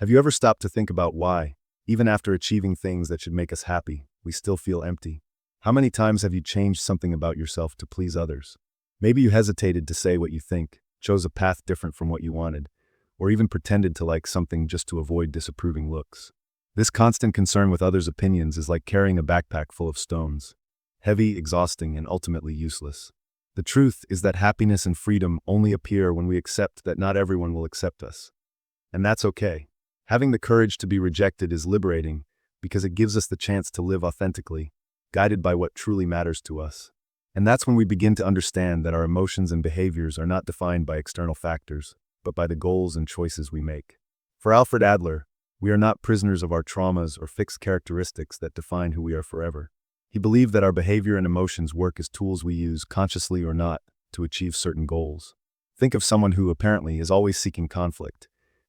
Have you ever stopped to think about why, even after achieving things that should make us happy, we still feel empty? How many times have you changed something about yourself to please others? Maybe you hesitated to say what you think, chose a path different from what you wanted, or even pretended to like something just to avoid disapproving looks. This constant concern with others' opinions is like carrying a backpack full of stones. Heavy, exhausting, and ultimately useless. The truth is that happiness and freedom only appear when we accept that not everyone will accept us. And that's okay. Having the courage to be rejected is liberating because it gives us the chance to live authentically, guided by what truly matters to us. And that's when we begin to understand that our emotions and behaviors are not defined by external factors, but by the goals and choices we make. For Alfred Adler, we are not prisoners of our traumas or fixed characteristics that define who we are forever. He believed that our behavior and emotions work as tools we use, consciously or not, to achieve certain goals. Think of someone who apparently is always seeking conflict.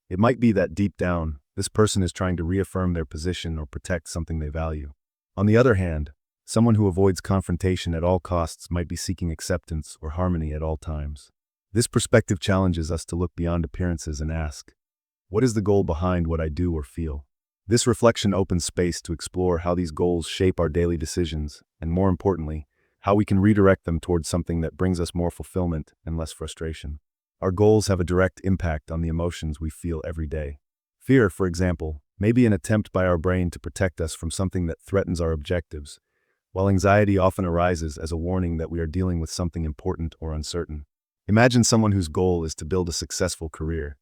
It might be that deep down, this person is trying to reaffirm their position or protect something they value. On the other hand, someone who avoids confrontation at all costs might be seeking acceptance or harmony at all times. This perspective challenges us to look beyond appearances and ask, what is the goal behind what I do or feel? This reflection opens space to explore how these goals shape our daily decisions, and more importantly, how we can redirect them towards something that brings us more fulfillment and less frustration. Our goals have a direct impact on the emotions we feel every day. Fear, for example, may be an attempt by our brain to protect us from something that threatens our objectives, while anxiety often arises as a warning that we are dealing with something important or uncertain. Imagine someone whose goal is to build a successful career.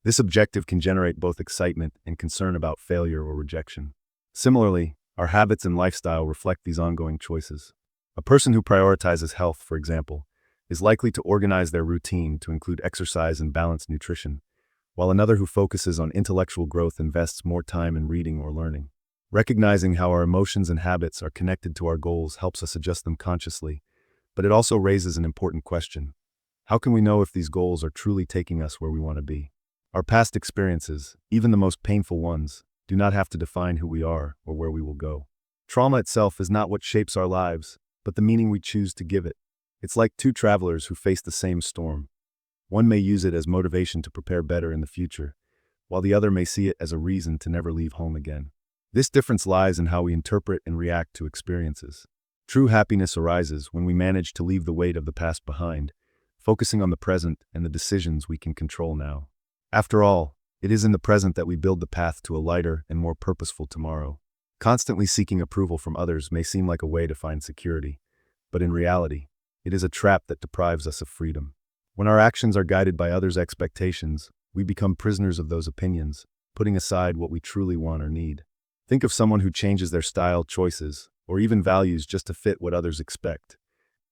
This objective can generate both excitement and concern about failure or rejection. Similarly, our habits and lifestyle reflect these ongoing choices. A person who prioritizes health, for example, is likely to organize their routine to include exercise and balanced nutrition, while another who focuses on intellectual growth invests more time in reading or learning. Recognizing how our emotions and habits are connected to our goals helps us adjust them consciously, but it also raises an important question. How can we know if these goals are truly taking us where we want to be? Our past experiences, even the most painful ones, do not have to define who we are or where we will go. Trauma itself is not what shapes our lives, but the meaning we choose to give it. It's like two travelers who face the same storm. One may use it as motivation to prepare better in the future, while the other may see it as a reason to never leave home again. This difference lies in how we interpret and react to experiences. True happiness arises when we manage to leave the weight of the past behind, focusing on the present and the decisions we can control now. After all, it is in the present that we build the path to a lighter and more purposeful tomorrow. Constantly seeking approval from others may seem like a way to find security, but in reality, it is a trap that deprives us of freedom. When our actions are guided by others' expectations, we become prisoners of those opinions, putting aside what we truly want or need. Think of someone who changes their style, choices, or even values just to fit what others expect.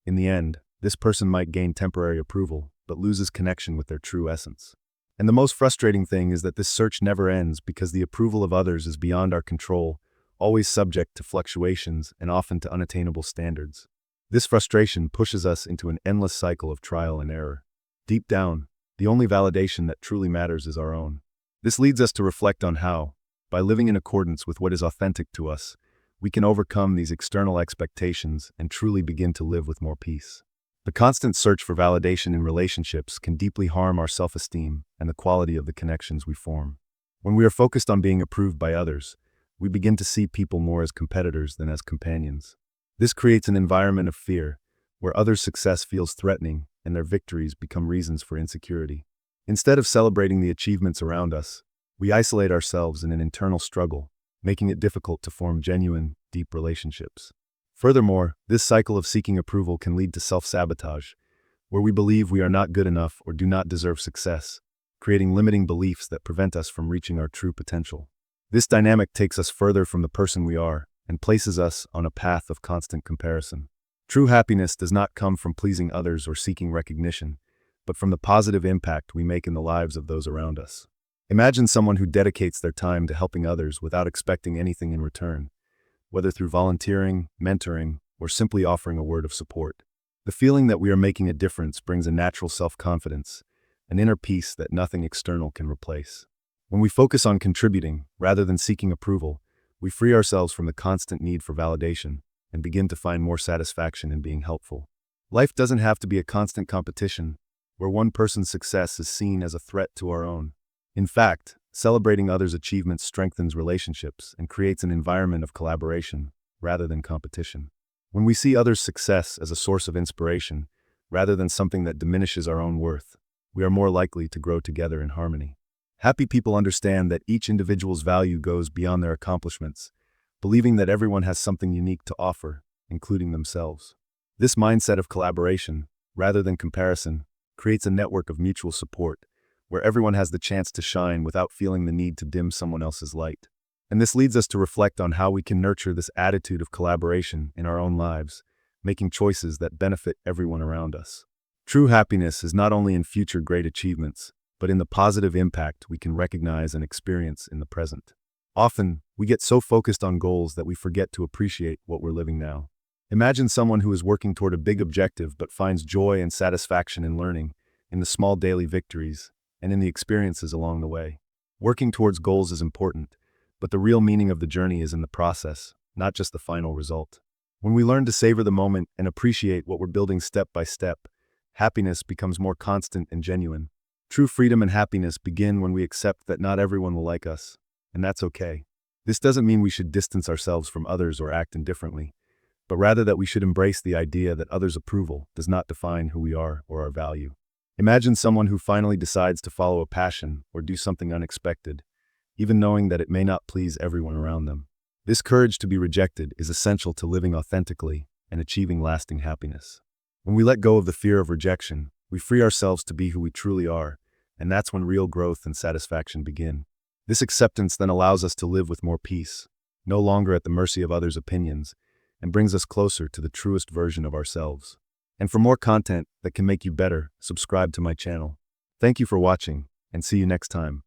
In the end, this person might gain temporary approval, but loses connection with their true essence. And the most frustrating thing is that this search never ends because the approval of others is beyond our control, always subject to fluctuations and often to unattainable standards. This frustration pushes us into an endless cycle of trial and error. Deep down, the only validation that truly matters is our own. This leads us to reflect on how, by living in accordance with what is authentic to us, we can overcome these external expectations and truly begin to live with more peace. The constant search for validation in relationships can deeply harm our self-esteem and the quality of the connections we form. When we are focused on being approved by others, we begin to see people more as competitors than as companions. This creates an environment of fear, where others' success feels threatening and their victories become reasons for insecurity. Instead of celebrating the achievements around us, we isolate ourselves in an internal struggle, making it difficult to form genuine, deep relationships. Furthermore, this cycle of seeking approval can lead to self-sabotage, where we believe we are not good enough or do not deserve success, creating limiting beliefs that prevent us from reaching our true potential. This dynamic takes us further from the person we are and places us on a path of constant comparison. True happiness does not come from pleasing others or seeking recognition, but from the positive impact we make in the lives of those around us. Imagine someone who dedicates their time to helping others without expecting anything in return, whether through volunteering, mentoring, or simply offering a word of support. The feeling that we are making a difference brings a natural self-confidence, an inner peace that nothing external can replace. When we focus on contributing, rather than seeking approval, we free ourselves from the constant need for validation and begin to find more satisfaction in being helpful. Life doesn't have to be a constant competition, where one person's success is seen as a threat to our own. In fact, Celebrating others' achievements strengthens relationships and creates an environment of collaboration rather than competition. When we see others' success as a source of inspiration, rather than something that diminishes our own worth, we are more likely to grow together in harmony. Happy people understand that each individual's value goes beyond their accomplishments, believing that everyone has something unique to offer, including themselves. This mindset of collaboration, rather than comparison, creates a network of mutual support, where everyone has the chance to shine without feeling the need to dim someone else's light. And this leads us to reflect on how we can nurture this attitude of collaboration in our own lives, making choices that benefit everyone around us. True happiness is not only in future great achievements, but in the positive impact we can recognize and experience in the present. Often, we get so focused on goals that we forget to appreciate what we're living now. Imagine someone who is working toward a big objective but finds joy and satisfaction in learning, in the small daily victories, and in the experiences along the way. Working towards goals is important, but the real meaning of the journey is in the process, not just the final result. When we learn to savor the moment and appreciate what we're building step by step, happiness becomes more constant and genuine. True freedom and happiness begin when we accept that not everyone will like us, and that's okay. This doesn't mean we should distance ourselves from others or act indifferently, but rather that we should embrace the idea that others' approval does not define who we are or our value. Imagine someone who finally decides to follow a passion or do something unexpected, even knowing that it may not please everyone around them. This courage to be rejected is essential to living authentically and achieving lasting happiness. When we let go of the fear of rejection, we free ourselves to be who we truly are, and that's when real growth and satisfaction begin. This acceptance then allows us to live with more peace, no longer at the mercy of others' opinions, and brings us closer to the truest version of ourselves. And for more content that can make you better, subscribe to my channel. Thank you for watching, and see you next time.